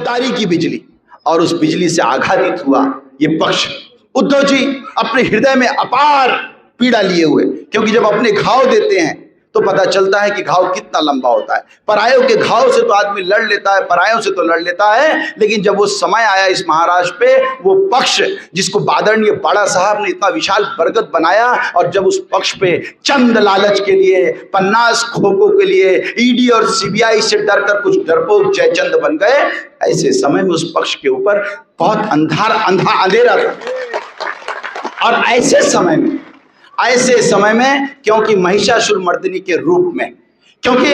गद्दारी की बिजली, और उस बिजली से आघातित हुआ ये पक्ष। उद्धव जी अपने हृदय में अपार पीड़ा लिए हुए, क्योंकि जब अपने घाव देते हैं तो पता चलता है कि घाव कितना लंबा होता है। परायों के घाव से तो आदमी लड़ लेता है, परायों से तो लड़ लेता है, लेकिन जब वो समय आया इस महाराष्ट्र पे, वो पक्ष जिसको आदरणीय बाड़ा साहब ने इतना विशाल बरगद बनाया, और जब उस पक्ष पे चंद लालच के लिए, 50 खोखों के लिए ईडी और सीबीआई से डरकर कुछ डरपोक जयचंद बन गए, ऐसे समय में उस पक्ष के ऊपर बहुत अंधेरा था। और ऐसे समय में क्योंकि महिषासुर मर्दिनी के रूप में, क्योंकि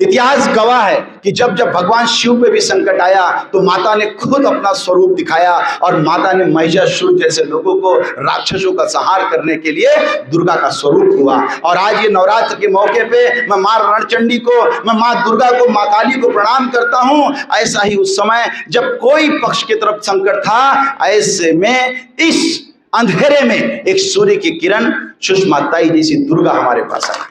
इतिहास गवाह है कि जब जब भगवान शिव पे भी संकट आया तो माता ने खुद अपना स्वरूप दिखाया, और माता ने महिषासुर जैसे लोगों को, राक्षसों का संहार करने के लिए दुर्गा का स्वरूप हुआ। और आज ये नवरात्र के मौके पे मैं मां रणचंडी को, मैं मां दुर्गा को, मां काली को प्रणाम करता हूं। ऐसा ही उस समय जब कोई पक्ष की तरफ संकट था, ऐसे में इस अंधेरे में एक सूर्य की किरण सुषमा ताई जैसी दुर्गा हमारे पास आई।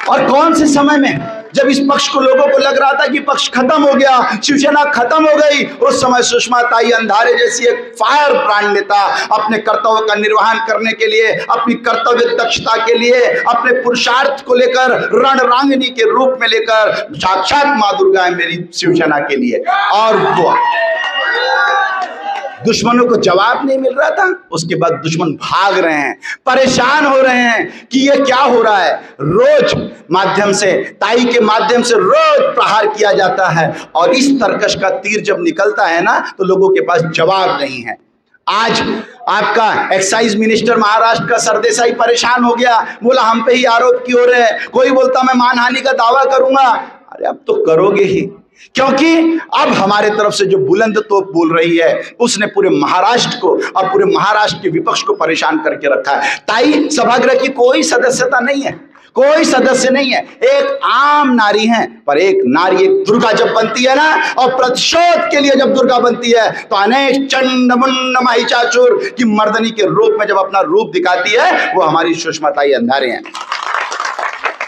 और कौन से समय में, जब इस पक्ष को लोगों को लग रहा था कि पक्ष खत्म हो गया, शिवसेना खत्म हो गई, उस समय सुषमा ताई अंधारे जैसी एक फायर ब्रांड नेता अपने कर्तव्य का निर्वहन करने के लिए, अपनी कर्तव्य दक्षता के लिए, अपने पुरुषार्थ को लेकर रणरांगिनी के रूप में लेकर, साक्षात मां दुर्गा है मेरी शिवसेना के लिए। और वो दुश्मनों को जवाब नहीं मिल रहा था, उसके बाद दुश्मन भाग रहे हैं, परेशान हो रहे हैं कि ये क्या हो रहा है। रोज माध्यम से, ताई के माध्यम से रोज प्रहार किया जाता है, और इस तर्कश का तीर जब निकलता है ना, तो लोगों के पास जवाब नहीं है। आज आपका एक्साइज मिनिस्टर महाराष्ट्र का सरदेसाई परेशान हो गया, बोला हम पे ही आरोप क्यों हो रहे हैं। कोई बोलता मैं मानहानि का दावा करूंगा। अरे अब तो करोगे ही, क्योंकि अब हमारे तरफ से जो बुलंद तोप बोल रही है, उसने पूरे महाराष्ट्र को और पूरे महाराष्ट्र के विपक्ष को परेशान करके रखा है। ताई सभागृह की कोई सदस्यता नहीं है, कोई सदस्य नहीं है, एक आम नारी है। पर एक नारी, एक दुर्गा जब बनती है ना, और प्रतिशोध के लिए जब दुर्गा बनती है, तो अनेक चंड मुंड महिषासुर की मर्दनी के रूप में जब अपना रूप दिखाती है, वो हमारी सुषमा ताई अंधारे हैं।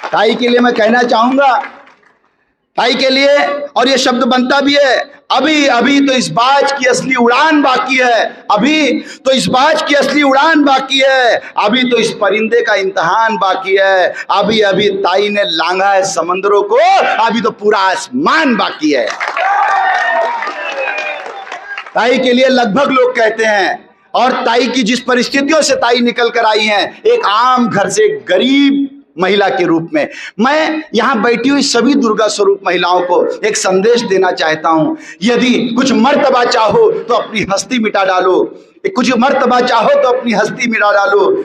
ताई के लिए मैं कहना चाहूंगा, ताई के लिए, और ये शब्द बनता भी है, अभी अभी तो इस बाज की असली उड़ान बाकी है, अभी तो इस बाज की असली उड़ान बाकी है, अभी तो इस परिंदे का इम्तिहान बाकी है, अभी अभी ताई ने लांघा है समंदरों को, अभी तो पूरा आसमान बाकी है। ताई के लिए लगभग लोग कहते हैं, और ताई की जिस परिस्थितियों से ताई निकल कर आई हैं, एक आम घर से गरीब महिला के रूप में, मैं यहां बैठी हुई सभी दुर्गा स्वरूप महिलाओं को एक संदेश देना चाहता हूं। यदि कुछ मर्तबा चाहो तो अपनी हस्ती मिटा डालो, कुछ मर्तबा चाहो तो अपनी हस्ती मिटा डालो।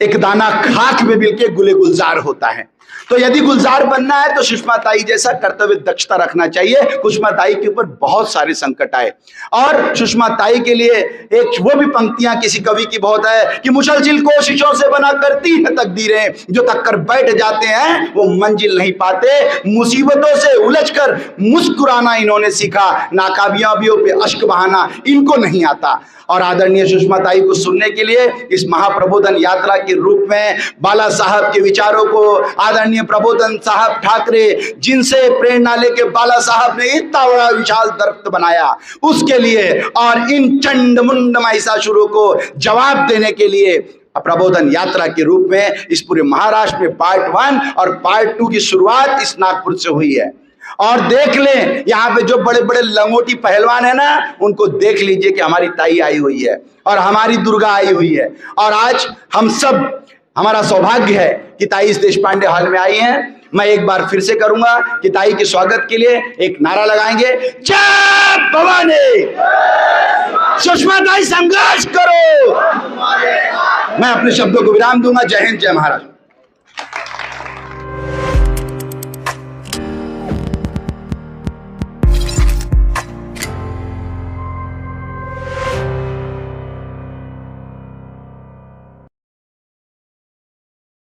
एक दाना खाक में मिलके गुले गुलजार होता है। तो यदि गुलजार बनना है तो सुषमा ताई जैसा कर्तव्य दक्षता रखना चाहिए। सुषमा ताई के ऊपर बहुत सारे संकट आए, और सुषमा ताई के लिए एक वो भी पंक्तियां किसी कवि की बहुत है कि मुसलसिल कोशिशों से बना करती है तकदीरें, जो तक कर बैठ जाते हैं वो मंजिल नहीं पाते। मुसीबतों से उलझकर मुस्कुराना इन्होंने सीखा, नाकामयाबियों पे अश्क बहाना इनको नहीं आता। और आदरणीय सुषमा ताई को सुनने के लिए इस महाप्रबोधन यात्रा के रूप में बाला साहब के विचारों को आदरणीय प्रबोधन साहब ठाकरे, जिनसे प्रेरणा लेके बाला साहब ने इतना बड़ा विशाल दरख्त बनाया, उसके लिए और इन चंड मुंड महिषासुरों को जवाब देने के लिए प्रबोधन यात्रा के रूप में इस पूरे महाराष्ट्र में पार्ट 1 और पार्ट 2 की शुरुआत इस नागपुर से हुई है। और देख लें यहाँ पे जो बड़े बड़े लंगोटी पहलवान है ना, उनको देख लीजिए कि हमारी ताई आई हुई है और हमारी दुर्गा आई हुई है। और आज हम सब, हमारा सौभाग्य है कि ताई इस देशपांडे हॉल में आई हैं। मैं एक बार फिर से करूंगा कि ताई के स्वागत के लिए एक नारा लगाएंगे, जय भवानी, सुषमा ताई संघर्ष करो। मैं अपने शब्दों को विराम दूंगा। जय हिंद, जय महाराष्ट्र।